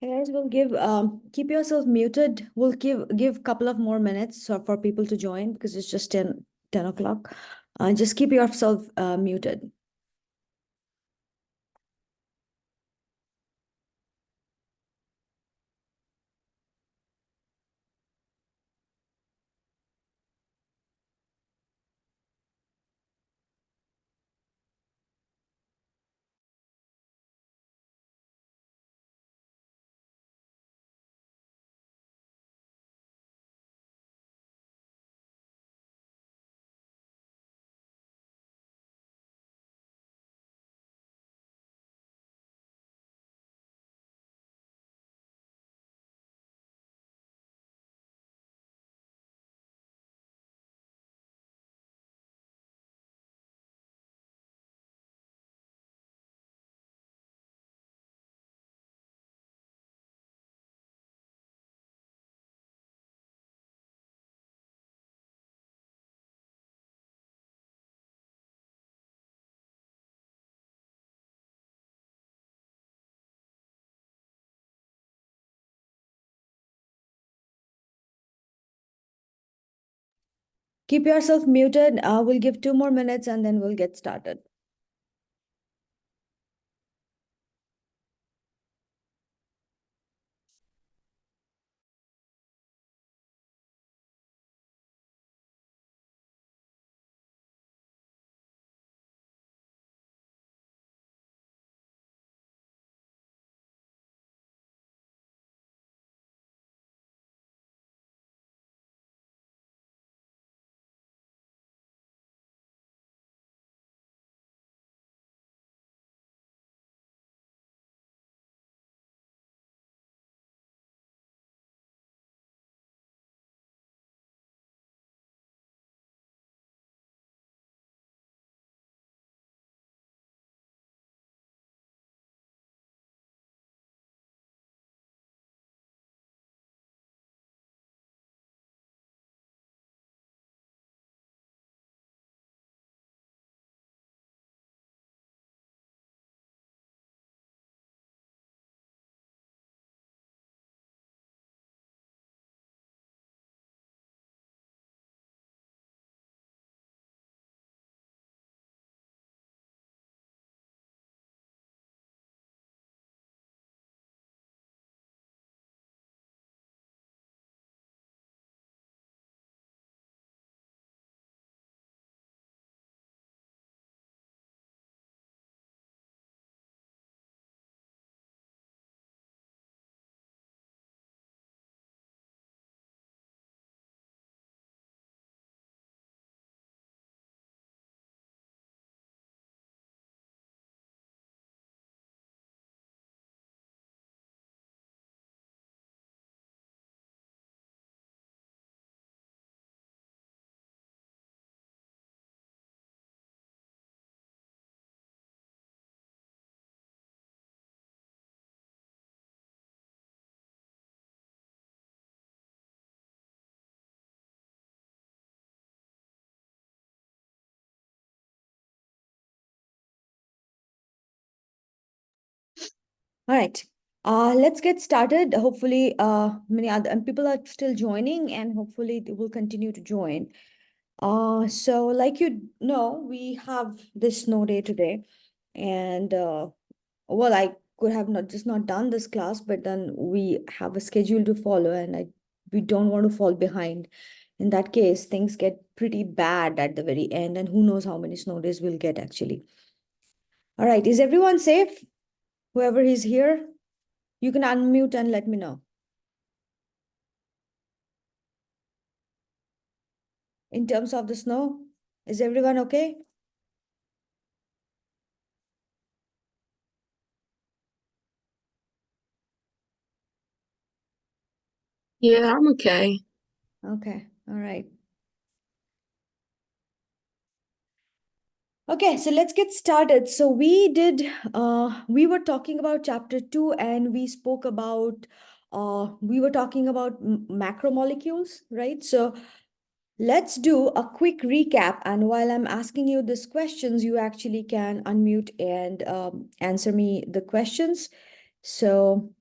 Hey guys, we'll give keep yourself muted. We'll give couple of more minutes for people to join because it's just 10 o'clock. Just keep yourself muted. Keep yourself muted. We'll give 2 more minutes and then we'll get started. All right. Let's get started. Hopefully, many other and people are still joining, and hopefully they will continue to join. So like you know, we have this snow day today, and well, I could have not done this class, but then we have a schedule to follow, and we don't want to fall behind. In that case, things get pretty bad at the very end, and who knows how many snow days we'll get actually. All right, is everyone safe? Whoever is here, you can unmute and let me know. In terms of the snow, is everyone okay? Yeah, I'm okay. Okay, all right. Okay, so let's get started. So we were talking about chapter 2 and we were talking about macromolecules, right? So let's do a quick recap. And while I'm asking you these questions, you actually can unmute and answer me the questions. So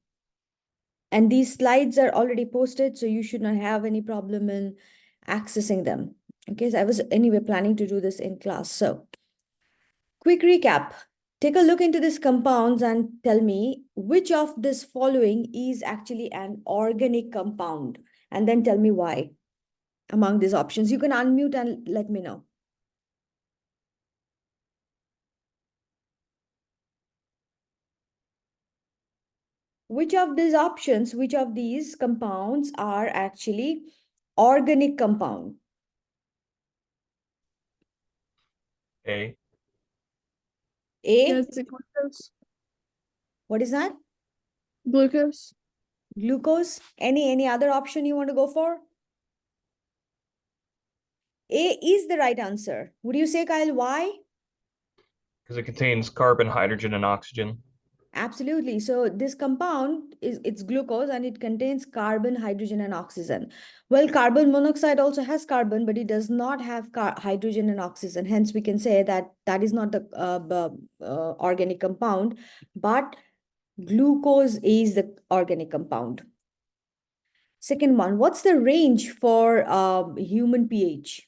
And these slides are already posted, so you should not have any problem in accessing them. Okay, so I was anyway planning to do this in class. So quick recap. Take a look into these compounds and tell me which of this following is actually an organic compound, and then tell me why among these options. You can unmute and let me know. Which of these options, which of these compounds are actually organic compound? A. A, Yeah, is it glucose? what is that? Glucose? Glucose? Any other option you want to go for? A is the right answer. Would you say, Kyle, why? Because it contains carbon, hydrogen, and oxygen. Absolutely. So this compound it's glucose and it contains carbon, hydrogen, and oxygen. Well, carbon monoxide also has carbon, but it does not have hydrogen and oxygen. Hence, we can say that that is not the organic compound, but glucose is the organic compound. Second one, what's the range for human pH?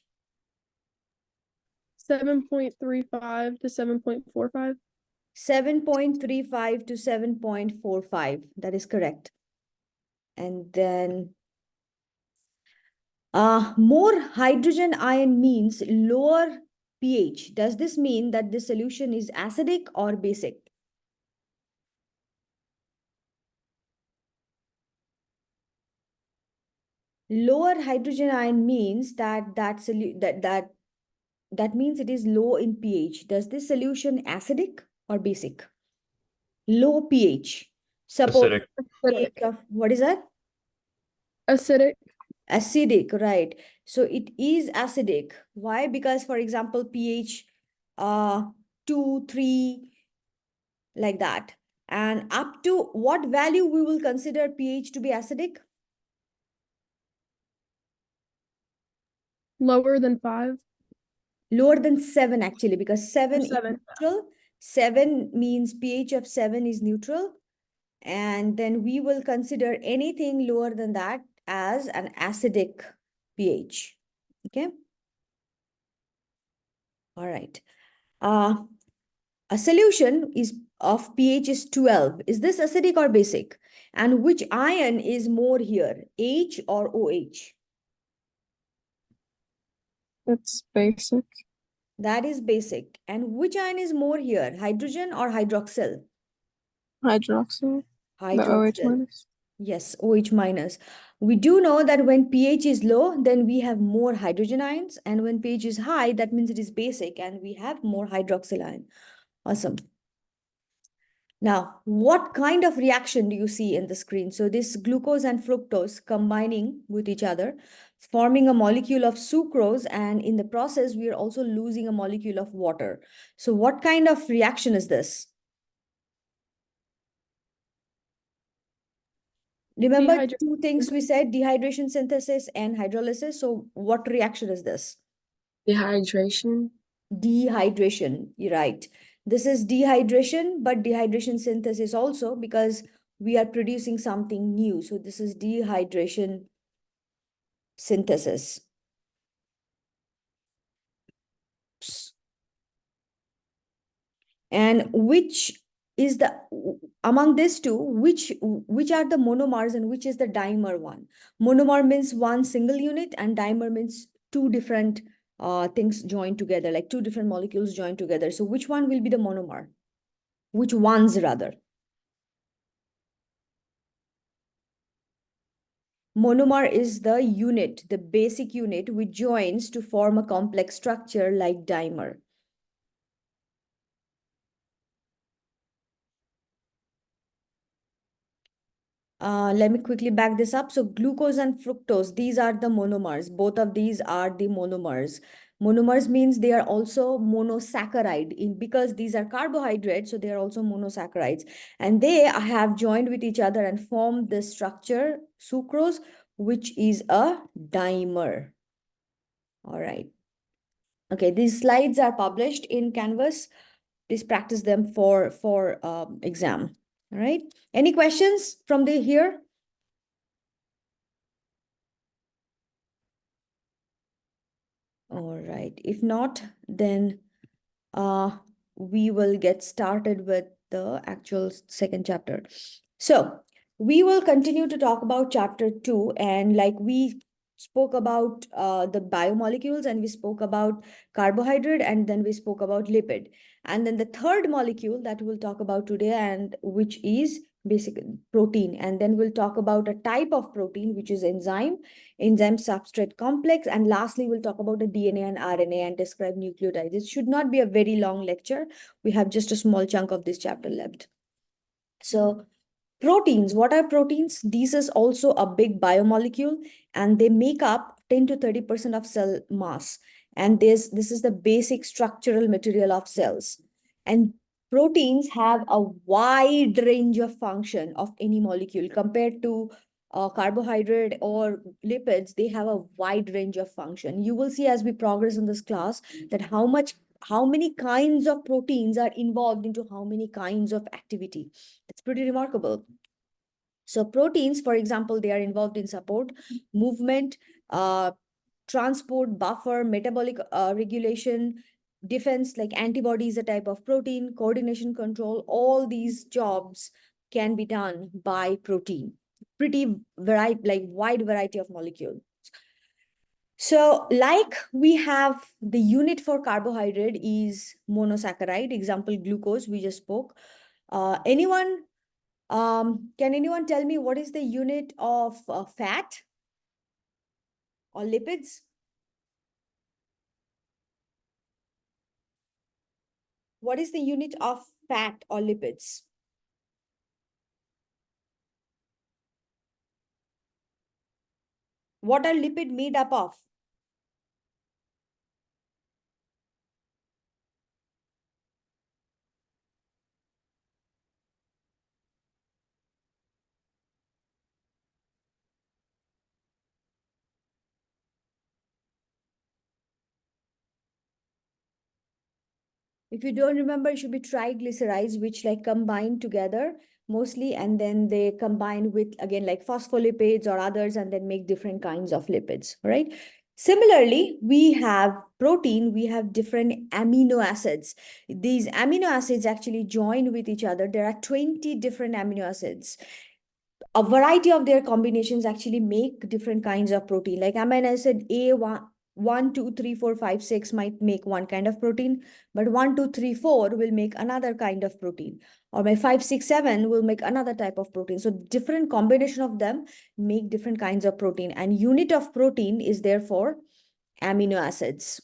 7.35 to 7.45. 7.35 to 7.45. That is correct. And then more hydrogen ion means lower pH. Does this mean that the solution is acidic or basic? Lower hydrogen ion means that means it is low in pH. Does this solution acidic or basic? Low pH. Suppose Acidic. pH of what is that? Acidic. Acidic, right? So it is acidic. Why? Because, for example, pH 2, 3, like that. And up to what value we will consider pH to be acidic? Lower than 5. Lower than 7, actually, because 7 is 7. neutral. 7 means pH of 7 is neutral. And then we will consider anything lower than that as an acidic pH. Okay. All right. A solution is of pH is 12. Is this acidic or basic? And which ion is more here, H or OH? That's basic. That is basic. And which ion is more here, hydrogen or hydroxyl? Hydroxyl. The OH Hydroxyl. minus. Yes, OH minus. We do know that when pH is low, then we have more hydrogen ions. And when pH is high, that means it is basic and we have more hydroxyl ion. Awesome. Now, what kind of reaction do you see in the screen? So this glucose and fructose combining with each other, forming a molecule of sucrose, and in the process, we are also losing a molecule of water. So what kind of reaction is this? Remember two things we said, dehydration synthesis and hydrolysis. So what reaction is this? Dehydration. Dehydration, you're right. This is dehydration, but dehydration synthesis also because we are producing something new. So this is dehydration synthesis. And which is the, among these two, which are the monomers and which is the dimer one? Monomer means one single unit and dimer means two different things joined together, like two different molecules joined together. So which one will be the monomer? Which ones rather? Monomer is the unit, the basic unit which joins to form a complex structure like dimer. Let me quickly back this up. So glucose and fructose, these are the monomers. Both of these are the monomers. Monomers means they are also monosaccharide because these are carbohydrates, so they are also monosaccharides. And they have joined with each other and formed the structure sucrose, which is a dimer. All right. Okay, these slides are published in Canvas. Please practice them for exam. All right. Any questions from the here? All right. If not, then we will get started with the actual second chapter. So we will continue to talk about chapter 2, and like we spoke about the biomolecules, and we spoke about carbohydrate, and then we spoke about lipid. And then the third molecule that we'll talk about today, and which is basic protein. And then we'll talk about a type of protein, which is enzyme substrate complex. And lastly, we'll talk about the DNA and RNA and describe nucleotides. It should not be a very long lecture. We have just a small chunk of this chapter left. So proteins, what are proteins? This is also a big biomolecule, and they make up 10 to 30% of cell mass. And this is the basic structural material of cells. And proteins have a wide range of function of any molecule compared to carbohydrate or lipids. They have a wide range of function. You will see as we progress in this class that how many kinds of proteins are involved into how many kinds of activity. It's pretty remarkable. So proteins, for example, they are involved in support, movement, transport, buffer, metabolic regulation, defense, like antibodies, a type of protein, coordination, control. All these jobs can be done by protein. Pretty wide variety of molecules. So like we have the unit for carbohydrate is monosaccharide, example glucose, we just spoke. Can anyone tell me what is the unit of fat or lipids? What is the unit of fat or lipids? What are lipid made up of? If you don't remember, it should be triglycerides, which like combine together mostly, and then they combine with, again, like phospholipids or others, and then make different kinds of lipids, right? Similarly, we have protein, we have different amino acids. These amino acids actually join with each other. There are 20 different amino acids. A variety of their combinations actually make different kinds of protein. Like amino acid A1, 2, 3, 4, 5, 6 might make one kind of protein, but 1, 2, 3, 4 will make another kind of protein. Or my 5, 6, 7 will make another type of protein. So different combination of them make different kinds of protein. And unit of protein is therefore amino acids.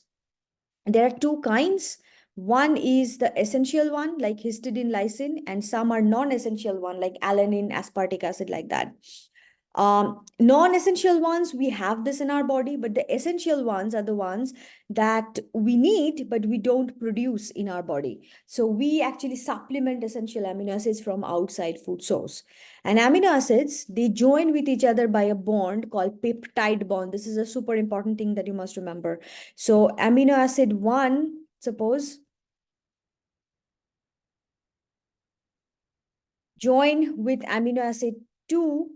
There are two kinds. One is the essential one, like histidine, lysine, and some are non-essential one, like alanine, aspartic acid, like that. Non-essential ones, we have this in our body, but the essential ones are the ones that we need, but we don't produce in our body. So we actually supplement essential amino acids from outside food source. And amino acids, they join with each other by a bond called peptide bond. This is a super important thing that you must remember. So amino acid 1, suppose, join with amino acid 2,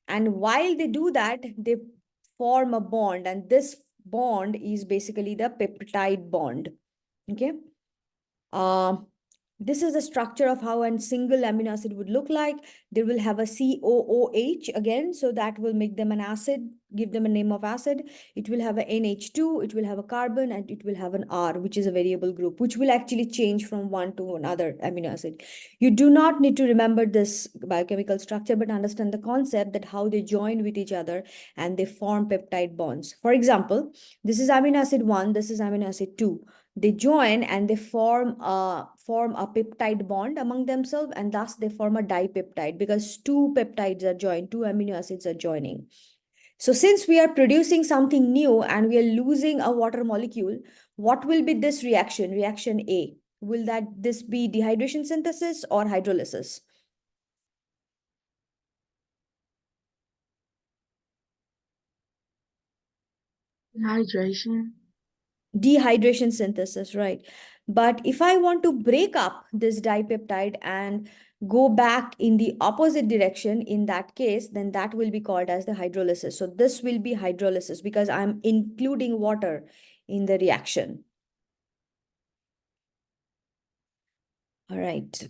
and while they do that, they form a bond, and this bond is basically the peptide bond. Okay. This is the structure of how a single amino acid would look like. They will have a COOH again, so that will make them an acid, give them a name of acid. It will have a NH2, it will have a carbon, and it will have an R, which is a variable group, which will actually change from one to another amino acid. You do not need to remember this biochemical structure, but understand the concept that how they join with each other and they form peptide bonds. For example, this is amino acid 1, this is amino acid 2. They join and they form a peptide bond among themselves, and thus they form a dipeptide because two peptides are joined, two amino acids are joining. So since we are producing something new and we are losing a water molecule, what will be this reaction? Reaction A. Will this be dehydration synthesis or hydrolysis? Dehydration synthesis, right? But if I want to break up this dipeptide and go back in the opposite direction, in that case, then that will be called as the hydrolysis. So this will be hydrolysis because I'm including water in the reaction. All right.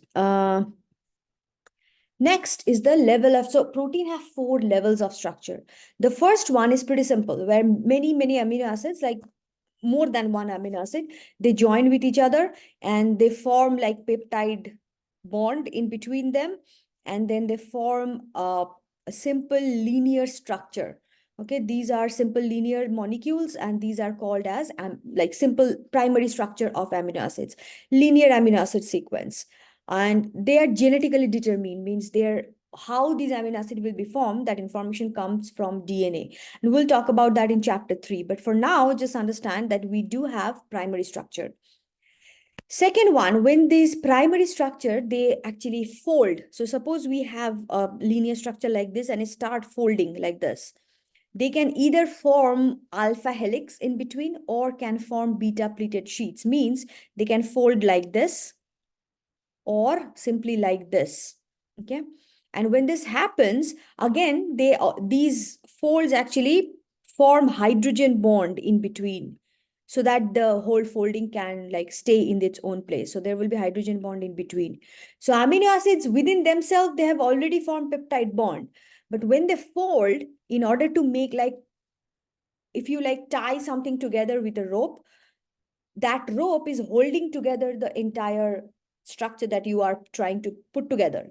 Next is the level of, so protein have 4 levels of structure. The first one is pretty simple, where many amino acids, like more than one amino acid, they join with each other and they form like peptide bond in between them, and then they form a simple linear structure. Okay, these are simple linear molecules, and these are called as like simple primary structure of amino acids, linear amino acid sequence. And they are genetically determined, means they're how these amino acids will be formed, that information comes from DNA. And we'll talk about that in chapter 3. But for now, just understand that we do have primary structure. Second one, when this primary structure, they actually fold. So suppose we have a linear structure like this and it start folding like this. They can either form alpha helix in between or can form beta pleated sheets, means they can fold like this or simply like this. Okay. And when this happens, again, these folds actually form hydrogen bond in between, so that the whole folding can like stay in its own place. So there will be hydrogen bond in between. So amino acids within themselves, they have already formed peptide bond. But when they fold, in order to make, like, if you like tie something together with a rope, that rope is holding together the entire structure that you are trying to put together.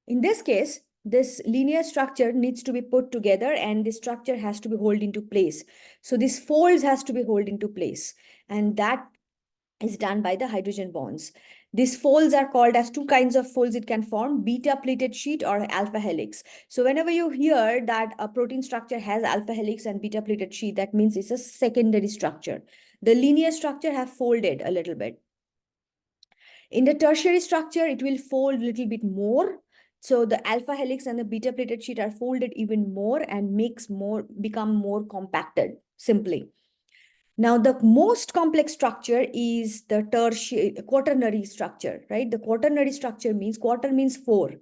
In this case, this linear structure needs to be put together and the structure has to be held into place. So this folds has to be held into place, and that is done by the hydrogen bonds. These folds are called as 2 kinds of folds it can form, beta pleated sheet or alpha helix. So whenever you hear that a protein structure has alpha helix and beta pleated sheet, that means it's a secondary structure. The linear structure have folded a little bit. In the tertiary structure, it will fold a little bit more. So the alpha helix and the beta pleated sheet are folded even more and become more compacted, simply. Now, the most complex structure is the quaternary structure, right? The quaternary structure means, quarter means 4.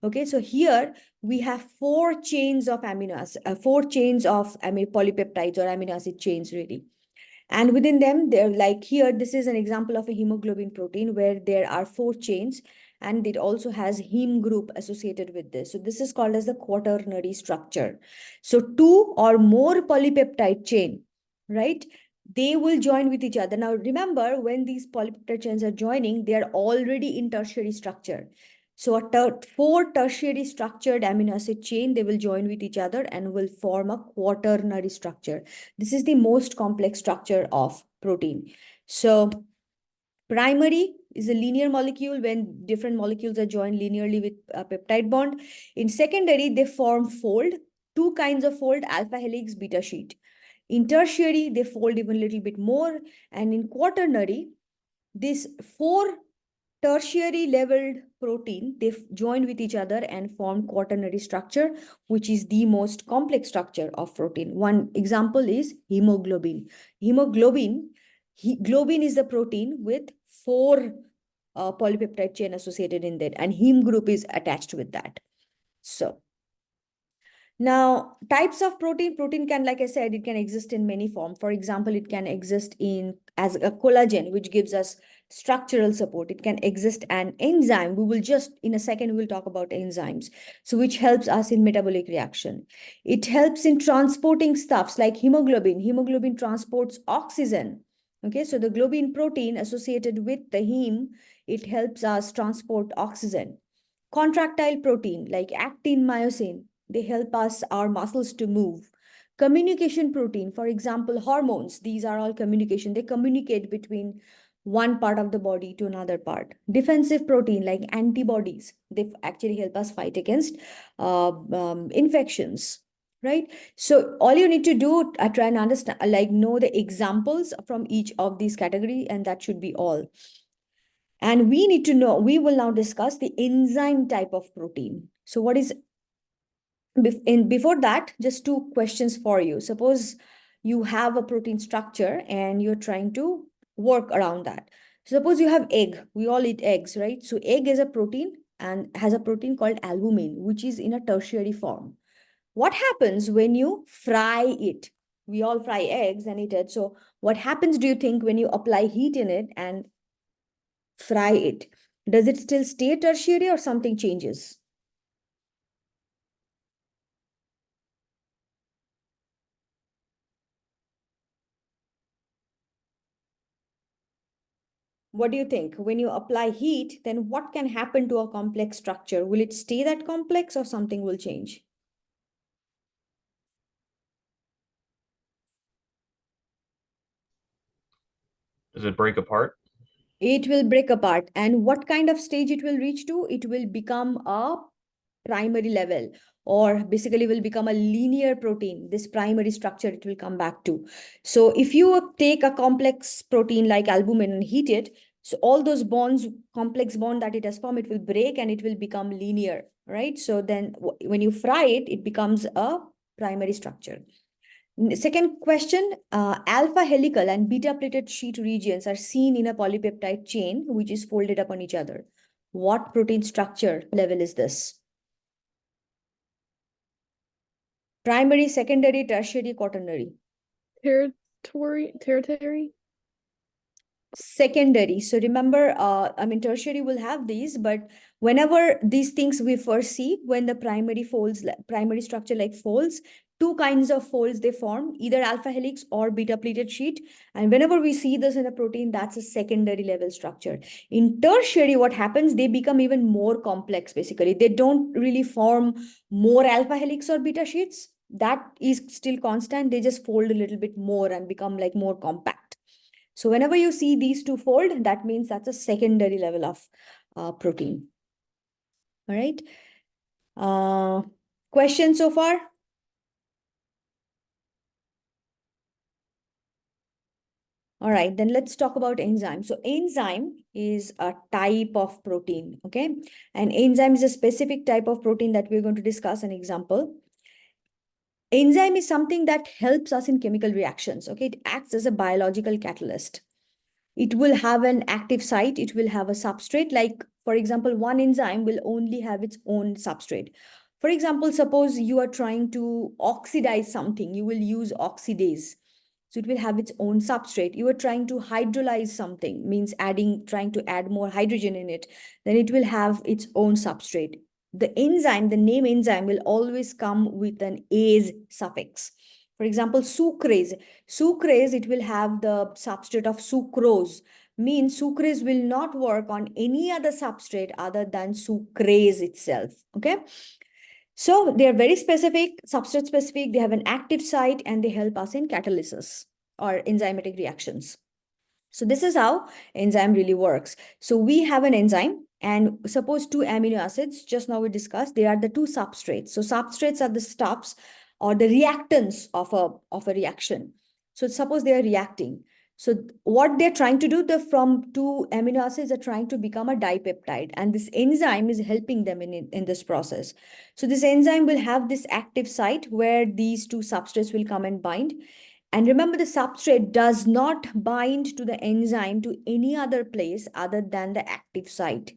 Okay, so here we have 4 chains of amino acids, 4 chains of polypeptides or amino acid chains, really. And within them, they're like here, this is an example of a hemoglobin protein where there are 4 chains, and it also has heme group associated with this. So this is called as the quaternary structure. So 2 or more polypeptide chain, right? They will join with each other. Now, remember, when these polypeptide chains are joining, they are already in tertiary structure. So a 4 tertiary structured amino acid chain, they will join with each other and will form a quaternary structure. This is the most complex structure of protein. So primary is a linear molecule when different molecules are joined linearly with a peptide bond. In secondary, they form fold, 2 kinds of fold, alpha helix, beta sheet. In tertiary, they fold even a little bit more. And in quaternary, these 4 tertiary leveled protein, they join with each other and form quaternary structure, which is the most complex structure of protein. One example is hemoglobin. Globin is the protein with 4 polypeptide chain associated in that, and heme group is attached with that. So now, types of protein can, like I said, it can exist in many forms. For example, it can exist as a collagen, which gives us structural support. It can exist an enzyme. We will just, in a second, we'll talk about enzymes. So which helps us in metabolic reaction. It helps in transporting stuffs like hemoglobin. Hemoglobin transports oxygen. Okay, so the globin protein associated with the heme, it helps us transport oxygen. Contractile protein like actin, myosin, they help us, our muscles to move. Communication protein, for example, hormones, these are all communication. They communicate between one part of the body to another part. Defensive protein like antibodies, they actually help us fight against infections, right? So all you need to do, try and understand, like know the examples from each of these categories, and that should be all. And we need to know, we will now discuss the enzyme type of protein. So what is, before that, just 2 questions for you. Suppose you have a protein structure and you're trying to work around that. Suppose you have egg, we all eat eggs, right? So egg is a protein and has a protein called albumin, which is in a tertiary form. What happens when you fry it? We all fry eggs and eat it. So what happens, do you think, when you apply heat in it and fry it? Does it still stay tertiary or something changes? What do you think? When you apply heat, then what can happen to a complex structure? Will it stay that complex or something will change? Does it break apart? It will break apart. And what kind of stage it will reach to? It will become a primary level, or basically will become a linear protein. This primary structure it will come back to. So if you take a complex protein like albumin and heat it, so all those bonds, complex bond that it has formed, it will break and it will become linear, right? So then when you fry it, it becomes a primary structure. Second question, alpha helical and beta plated sheet regions are seen in a polypeptide chain which is folded upon each other. What protein structure level is this? Primary, secondary, tertiary, quaternary? Tertiary. Secondary. So remember, tertiary will have these, but whenever these things we first see, when the primary structure like folds, two kinds of folds they form, either alpha helix or beta pleated sheet. And whenever we see this in a protein, that's a secondary level structure. In tertiary, what happens, they become even more complex, basically. They don't really form more alpha helix or beta sheets. That is still constant. They just fold a little bit more and become like more compact. So whenever you see these two fold, that means that's a secondary level of protein. All right. Question so far? All right, then let's talk about enzyme. So enzyme is a type of protein, okay? And enzyme is a specific type of protein that we're going to discuss an example. Enzyme is something that helps us in chemical reactions, okay? It acts as a biological catalyst. It will have an active site, it will have a substrate. Like, for example, one enzyme will only have its own substrate. For example, suppose you are trying to oxidize something, you will use oxidase. So it will have its own substrate. You are trying to hydrolyze something, means trying to add more hydrogen in it, then it will have its own substrate. The enzyme, the name enzyme will always come with an ase suffix. For example, sucrase. Sucrase, it will have the substrate of sucrose. Means sucrase will not work on any other substrate other than sucrase itself. Okay. So they are very specific, substrate specific. They have an active site and they help us in catalysis or enzymatic reactions. So this is how enzyme really works. So we have an enzyme, and suppose two amino acids, just now we discussed, they are the two substrates. So substrates are the stops or the reactants of a reaction. So suppose they are reacting. So what they're trying to do, from two amino acids are trying to become a dipeptide, and this enzyme is helping them in this process. So this enzyme will have this active site where these two substrates will come and bind. And remember, the substrate does not bind to the enzyme to any other place other than the active site.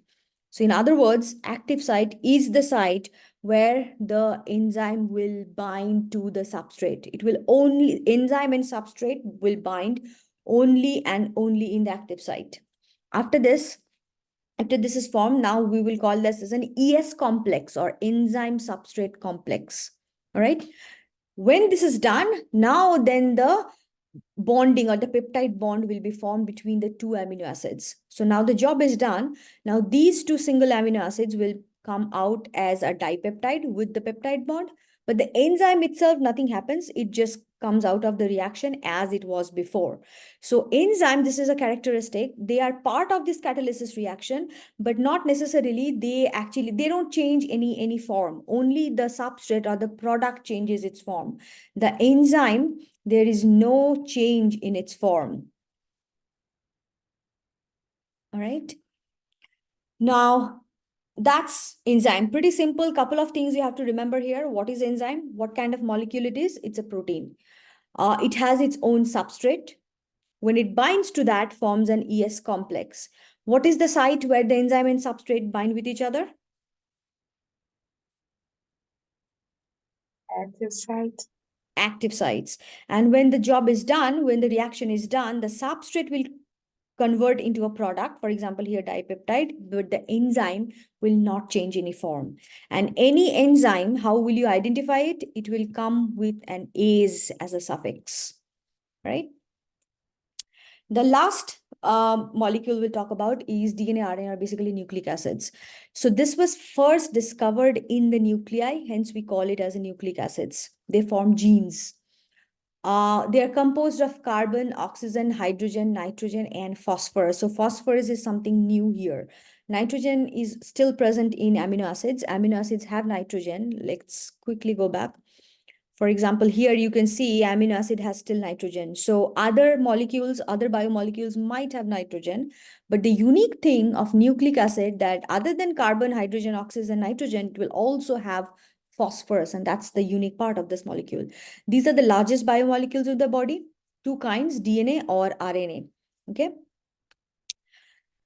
So in other words, active site is the site where the enzyme will bind to the substrate. It will only, enzyme and substrate will bind only and only in the active site. After this is formed, now we will call this as an ES complex or enzyme substrate complex. All right. When this is done, now then the bonding or the peptide bond will be formed between the two amino acids. So now the job is done. Now these two single amino acids will come out as a dipeptide with the peptide bond, but the enzyme itself, nothing happens. It just comes out of the reaction as it was before. So enzyme, this is a characteristic. They are part of this catalysis reaction, but not necessarily they don't change any form. Only the substrate or the product changes its form. The enzyme, there is no change in its form. All right. Now, that's enzyme. Pretty simple. Couple of things you have to remember here. What is enzyme? What kind of molecule it is? It's a protein. It has its own substrate. When it binds to that, forms an ES complex. What is the site where the enzyme and substrate bind with each other? Active site. active sites. And when the job is done, when the reaction is done, the substrate will convert into a product, for example, here dipeptide, but the enzyme will not change any form. And any enzyme, how will you identify it? It will come with an ase as a suffix, right? The last molecule we'll talk about is DNA, RNA, are basically nucleic acids. So this was first discovered in the nuclei, hence we call it as a nucleic acids. They form genes. They are composed of carbon, oxygen, hydrogen, nitrogen, and phosphorus. So phosphorus is something new here. Nitrogen is still present in amino acids. Amino acids have nitrogen. Let's quickly go back. For example, here you can see amino acid has still nitrogen. So other molecules, other biomolecules might have nitrogen, but the unique thing of nucleic acid that other than carbon, hydrogen, oxygen, nitrogen, it will also have phosphorus, and that's the unique part of this molecule. These are the largest biomolecules of the body, two kinds, DNA or RNA, okay?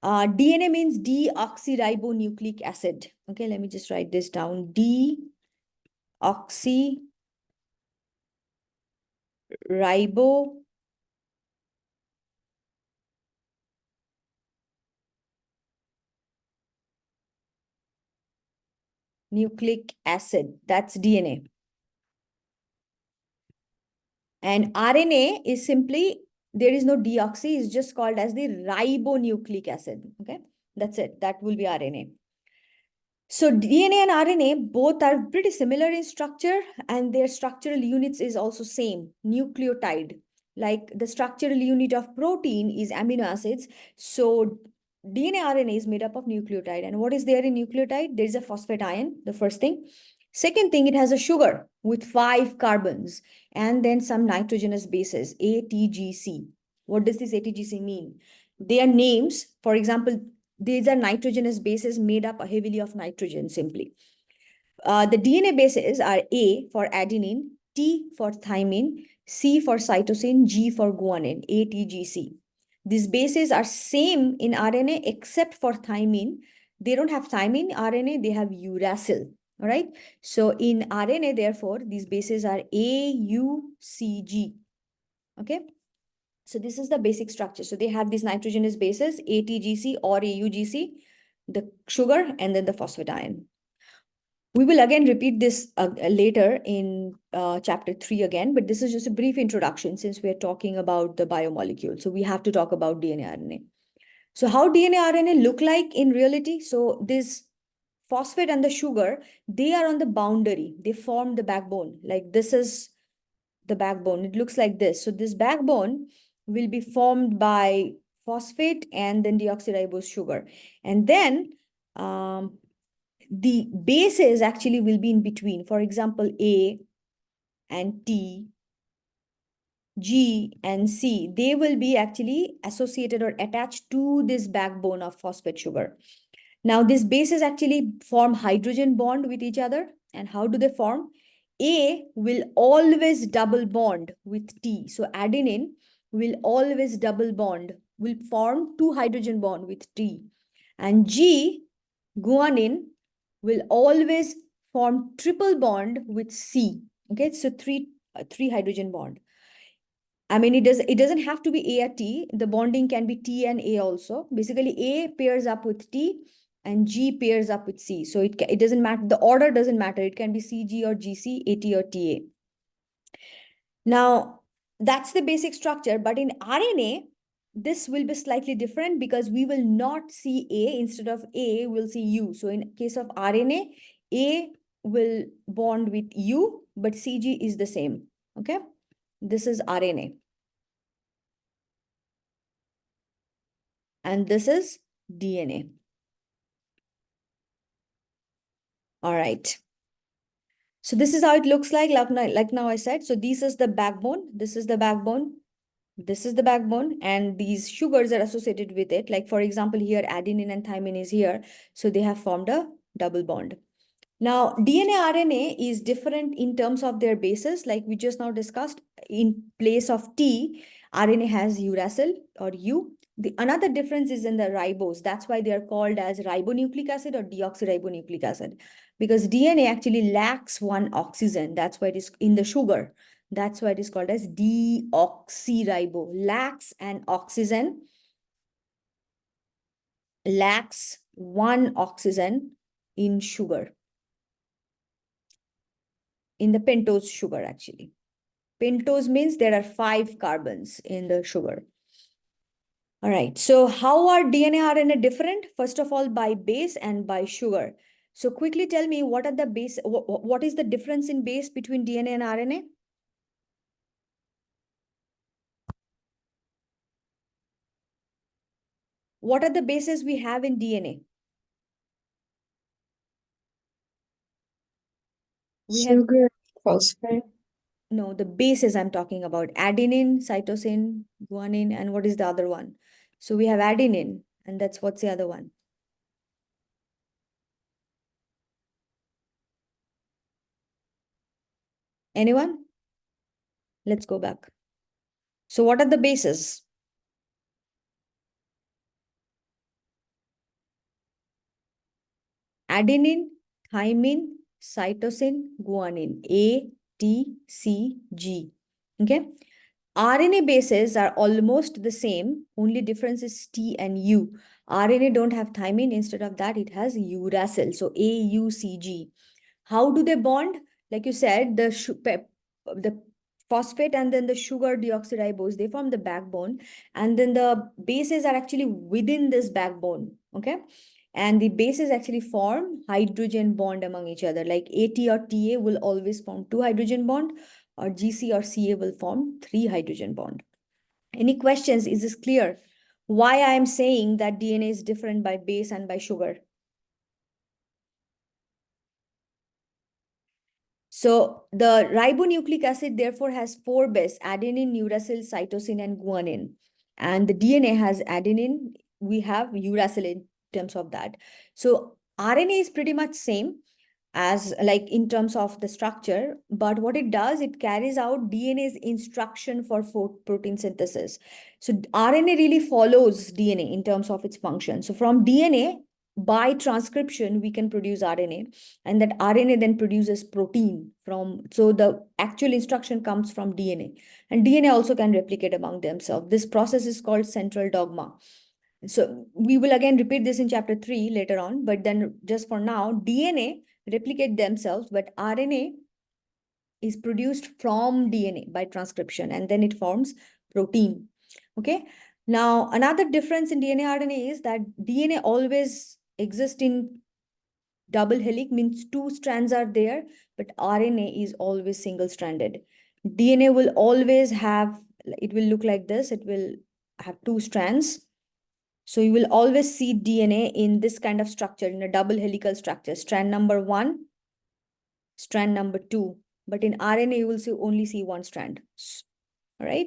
DNA means deoxyribonucleic acid. Okay, let me just write this down. Deoxyribonucleic acid, that's DNA. And RNA is simply, there is no deoxy, it's just called as the ribonucleic acid, okay? That's it, that will be RNA. So DNA and RNA both are pretty similar in structure, and their structural units is also same, nucleotide. Like the structural unit of protein is amino acids. So DNA, RNA is made up of nucleotide. And what is there in nucleotide? There is a phosphate ion, the first thing. Second thing, it has a sugar with 5 carbons and then some nitrogenous bases, ATGC. What does this ATGC mean? They are names. For example, these are nitrogenous bases made up heavily of nitrogen simply. The DNA bases are A for adenine, T for thymine, C for cytosine, G for guanine, ATGC. These bases are same in RNA except for thymine. They don't have thymine, RNA, they have uracil. All right. So in RNA, therefore, these bases are AUCG. Okay. So this is the basic structure. So they have these nitrogenous bases, ATGC or AUGC, the sugar, and then the phosphate ion. We will again repeat this later in chapter 3 again, but this is just a brief introduction since we are talking about the biomolecule. So we have to talk about DNA, RNA. So how DNA, RNA look like in reality? So this phosphate and the sugar, they are on the boundary. They form the backbone. Like this is the backbone. It looks like this. So this backbone will be formed by phosphate and then deoxyribose sugar. And then the bases actually will be in between. For example, A and T, G and C, they will be actually associated or attached to this backbone of phosphate sugar. Now, these bases actually form hydrogen bond with each other. And how do they form? A will always double bond with T. So adenine will always double bond, will form 2 hydrogen bond with T. And G, guanine, will always form triple bond with C. Okay, so three hydrogen bond. I mean, it doesn't have to be A or T. The bonding can be T and A also. Basically, A pairs up with T and G pairs up with C. So it doesn't matter. The order doesn't matter. It can be CG or GC, AT or TA. Now, that's the basic structure. But in RNA, this will be slightly different because we will not see A. Instead of A, we'll see U. So in case of RNA, A will bond with U, but CG is the same. Okay? This is RNA. And this is DNA. All right. So this is how it looks like now I said. So this is the backbone. This is the backbone. This is the backbone. And these sugars are associated with it. Like, for example, here adenine and thymine is here. So they have formed a double bond. Now, DNA, RNA is different in terms of their bases. Like we just now discussed, in place of T, RNA has uracil or U. Another difference is in the ribose. That's why they are called as ribonucleic acid or deoxyribonucleic acid, because DNA actually lacks one oxygen. That's why it is in the sugar. That's why it is called as deoxyribo. Lacks an oxygen, lacks one oxygen in sugar, in the pentose sugar actually. Pentose means there are 5 carbons in the sugar. All right, so how are DNA, RNA different? First of all, by base and by sugar. So quickly tell me, what are the base, what is the difference in base between DNA and RNA? What are the bases we have in DNA? We have, Sugar, phosphate. no, the bases I'm talking about, adenine, cytosine, guanine, and what is the other one? So we have adenine, and that's what's the other one? Anyone? Let's go back. So what are the bases? Adenine, thymine, cytosine, guanine, A, T, C, G. Okay. RNA bases are almost the same, only difference is T and U. RNA don't have thymine, instead of that, it has uracil. So AUCG. How do they bond? Like you said, the phosphate and then the sugar deoxyribose, they form the backbone. And then the bases are actually within this backbone. Okay. And the bases actually form hydrogen bond among each other. Like AT or TA will always form 2 hydrogen bond, or GC or CA will form 3 hydrogen bond. Any questions? Is this clear? Why I am saying that DNA is different by base and by sugar? So the ribonucleic acid therefore has 4 bases: adenine, uracil, cytosine, and guanine. And the DNA has adenine, we have uracil in terms of that. So RNA is pretty much same as like in terms of the structure, but what it does, it carries out DNA's instruction for protein synthesis. So RNA really follows DNA in terms of its function. So from DNA, by transcription, we can produce RNA, and that RNA then produces protein from, so the actual instruction comes from DNA, and DNA also can replicate among themselves. This process is called central dogma. So we will again repeat this in chapter 3 later on, but then just for now, DNA replicate themselves, but RNA is produced from DNA by transcription, and then it forms protein. Okay. Now, another difference in DNA RNA is that DNA always exists in double helix, means 2 strands are there, but RNA is always single stranded. DNA will always have, it will look like this, it will have 2 strands. So you will always see DNA in this kind of structure, in a double helical structure, strand number 1, strand number 2. But in RNA, you will only see 1 strand. All right.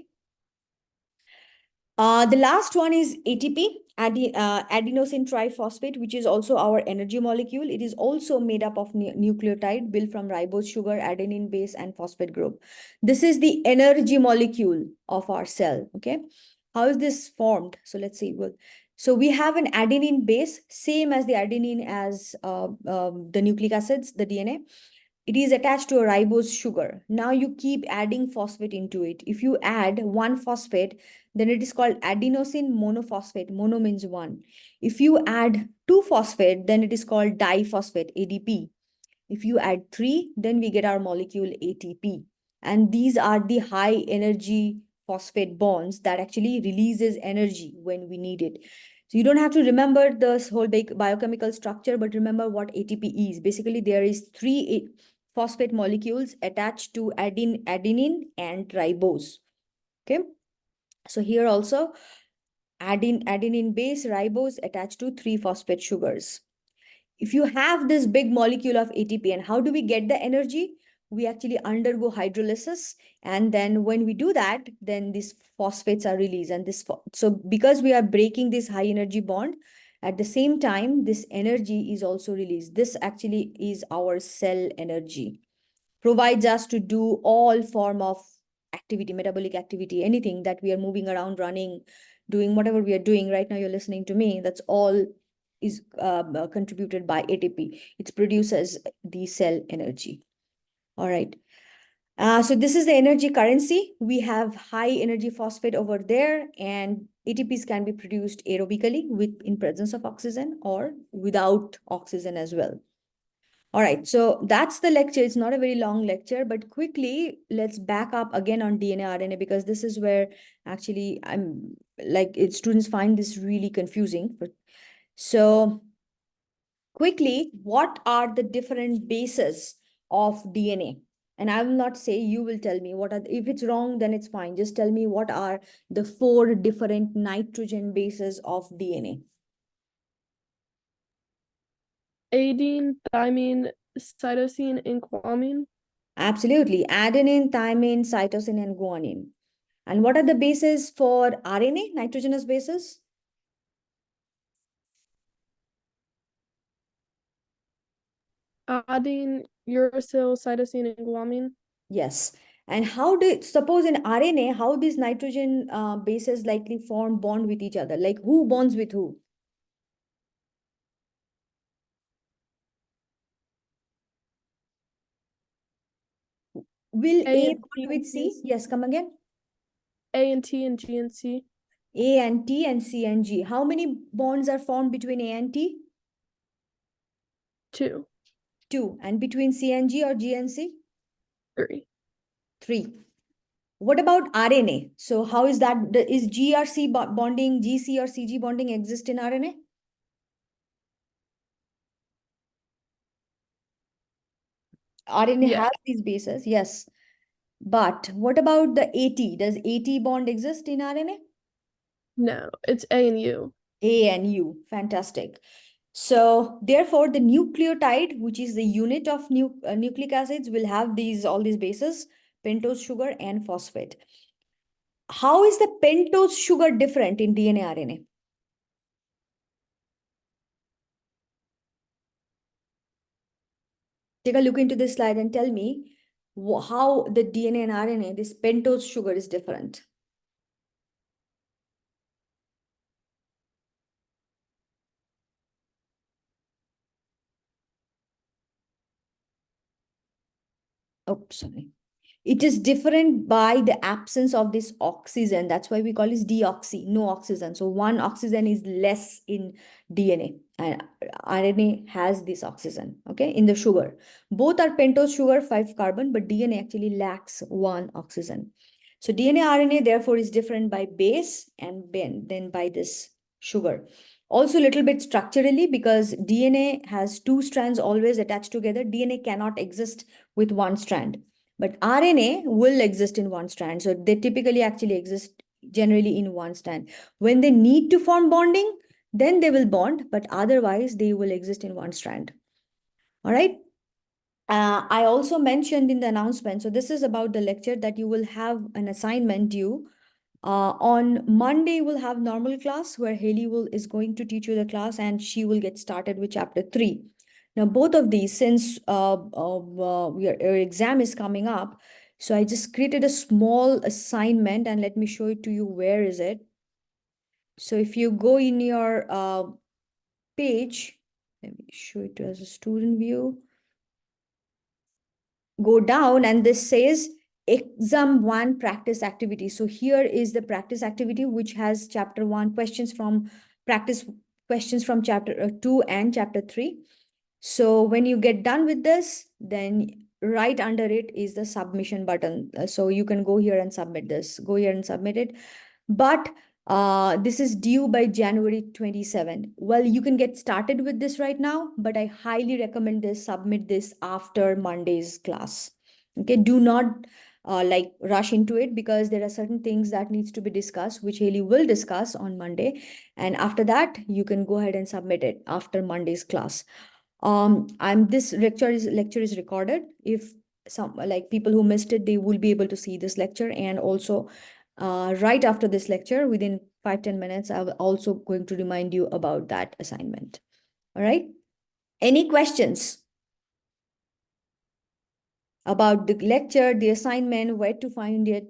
The last one is ATP, adenosine triphosphate, which is also our energy molecule. It is also made up of nucleotide built from ribose sugar, adenine base, and phosphate group. This is the energy molecule of our cell. Okay. How is this formed? So let's see. Well, so we have an adenine base, same as the adenine as the nucleic acids, the DNA. It is attached to a ribose sugar. Now you keep adding phosphate into it. If you add 1 phosphate, then it is called adenosine monophosphate. Mono means 1. If you add 2 phosphate, then it is called diphosphate, ADP. If you add 3, then we get our molecule ATP. And these are the high energy phosphate bonds that actually releases energy when we need it. So you don't have to remember this whole biochemical structure, but remember what ATP is. Basically, there is 3 phosphate molecules attached to adenine and ribose. Okay. So here also adenine base, ribose attached to 3 phosphate sugars. If you have this big molecule of ATP, and how do we get the energy? We actually undergo hydrolysis, and then when we do that, then these phosphates are released, and so because we are breaking this high energy bond, at the same time, this energy is also released. This actually is our cell energy, provides us to do all form of activity, metabolic activity, anything that we are moving around, running, doing whatever we are doing right now. You're listening to me. That's all is contributed by ATP. It produces the cell energy. All right. So this is the energy currency. We have high energy phosphate over there, and ATPs can be produced aerobically in presence of oxygen or without oxygen as well. All right, so that's the lecture. It's not a very long lecture, but quickly, let's back up again on DNA, RNA, because this is where actually students find this really confusing. So quickly, what are the different bases of DNA? And I will not say, you will tell me what are, if it's wrong, then it's fine. Just tell me what are the 4 different nitrogen bases of DNA. Adenine, thymine, cytosine, and guanine. Absolutely. Adenine, thymine, cytosine, and guanine. And what are the bases for RNA, nitrogenous bases? Adenine, uracil, cytosine, and guanine. Yes. And suppose in RNA, how these nitrogen bases likely form bond with each other? Like who bonds with who? Will A and bond with C? Yes, come again. A and T and G and C. A and T and C and G. How many bonds are formed between A and T? 2. 2. And between C and G or G and C? 3. 3. What about RNA? So how is that? Is GRC bonding, GC or CG bonding exist in RNA? RNA Yeah. has these bases, yes. But what about the AT? Does AT bond exist in RNA? No, it's A and U. A and U, fantastic. So therefore, the nucleotide, which is the unit of nucleic acids, will have all these bases, pentose sugar and phosphate. How is the pentose sugar different in DNA, RNA? Take a look into this slide and tell me how the DNA and RNA, this pentose sugar is different. Oh, sorry. It is different by the absence of this oxygen. That's why we call it deoxy, no oxygen. So one oxygen is less in DNA, and RNA has this oxygen, okay, in the sugar. Both are pentose sugar, 5 carbon, but DNA actually lacks 1 oxygen. So DNA, RNA, therefore, is different by base and then by this sugar. Also, a little bit structurally, because DNA has 2 strands always attached together. DNA cannot exist with 1 strand. But RNA will exist in 1 strand. So they typically actually exist generally in 1 strand. When they need to form bonding, then they will bond, but otherwise they will exist in 1 strand. All right. I also mentioned in the announcement, so this is about the lecture, that you will have an assignment due. On Monday, we'll have normal class where Haley is going to teach you the class, and she will get started with chapter 3. Now, both of these, since our exam is coming up, so I just created a small assignment, and let me show it to you. Where is it? So if you go in your page, let me show it to you as a student view. Go down, and this says exam 1 practice activity. So here is the practice activity, which has chapter 1 questions from chapter 2 and chapter 3. So when you get done with this, then right under it is the submission button. So you can go here and submit this. Go here and submit it. But this is due by January 27. Well, you can get started with this right now, but I highly recommend submit this after Monday's class. Okay, do not rush into it, because there are certain things that needs to be discussed, which Haley will discuss on Monday. And after that, you can go ahead and submit it after Monday's class. This lecture is recorded. If some people who missed it, they will be able to see this lecture. And also right after this lecture, within 5-10 minutes, I'm also going to remind you about that assignment. All right. Any questions about the lecture, the assignment, where to find it?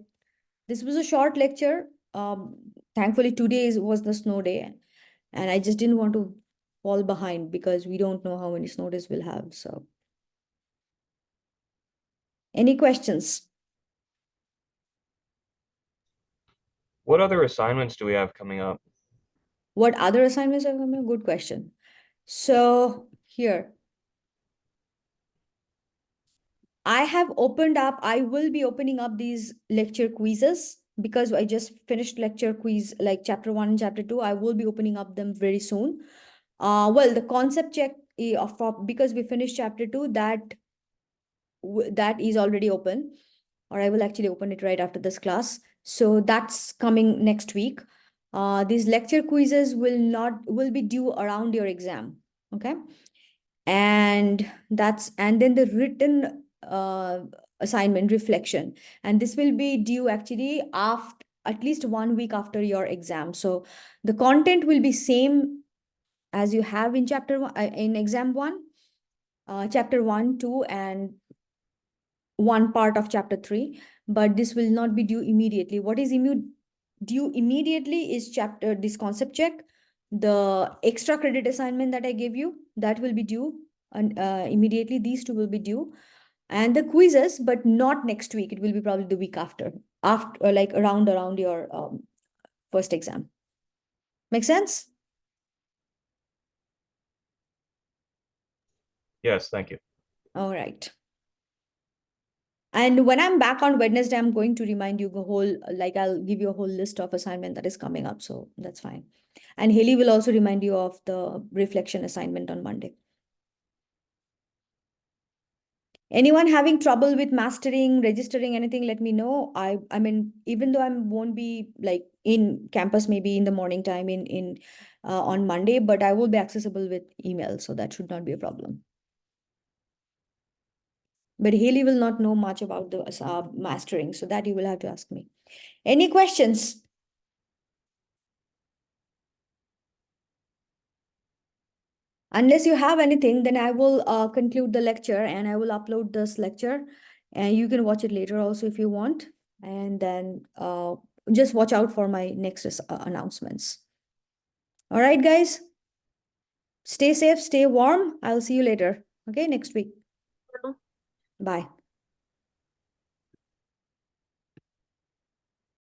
This was a short lecture. Thankfully, today was the snow day, and I just didn't want to fall behind, because we don't know how many snow days we'll have. So any questions? What other assignments do we have coming up? What other assignments are coming? Good question. So here, I will be opening up these lecture quizzes because I just finished lecture quiz like chapter 1 and chapter 2. I will be opening up them very soon. Well, the concept check because we finished chapter 2, that is already open, or I will actually open it right after this class. So that's coming next week. These lecture quizzes will be due around your exam. Okay. And then the written assignment reflection. And this will be due actually after at least 1 week after your exam. So the content will be same as you have in chapter 1, in exam 1, chapter 1, 2, and one part of chapter 3, but this will not be due immediately. What is due immediately is this concept check, the extra credit assignment that I gave you, that will be due immediately. These two will be due, and the quizzes, but not next week. It will be probably the week after like around your first exam. Make sense? Yes, thank you. All right. And when I'm back on Wednesday, I'm going to remind you I'll give you a whole list of assignment that is coming up. So that's fine. And Haley will also remind you of the reflection assignment on Monday. Anyone having trouble with mastering, registering anything, let me know. I mean, even though I won't be like in campus, maybe in the morning time on Monday, but I will be accessible with email. So that should not be a problem. But Haley will not know much about the mastering, so that you will have to ask me. Any questions? Unless you have anything, then I will conclude the lecture and I will upload this lecture, and you can watch it later also if you want. And then just watch out for my next announcements. All right, guys. Stay safe, stay warm. I'll see you later. Okay, next week. Bye.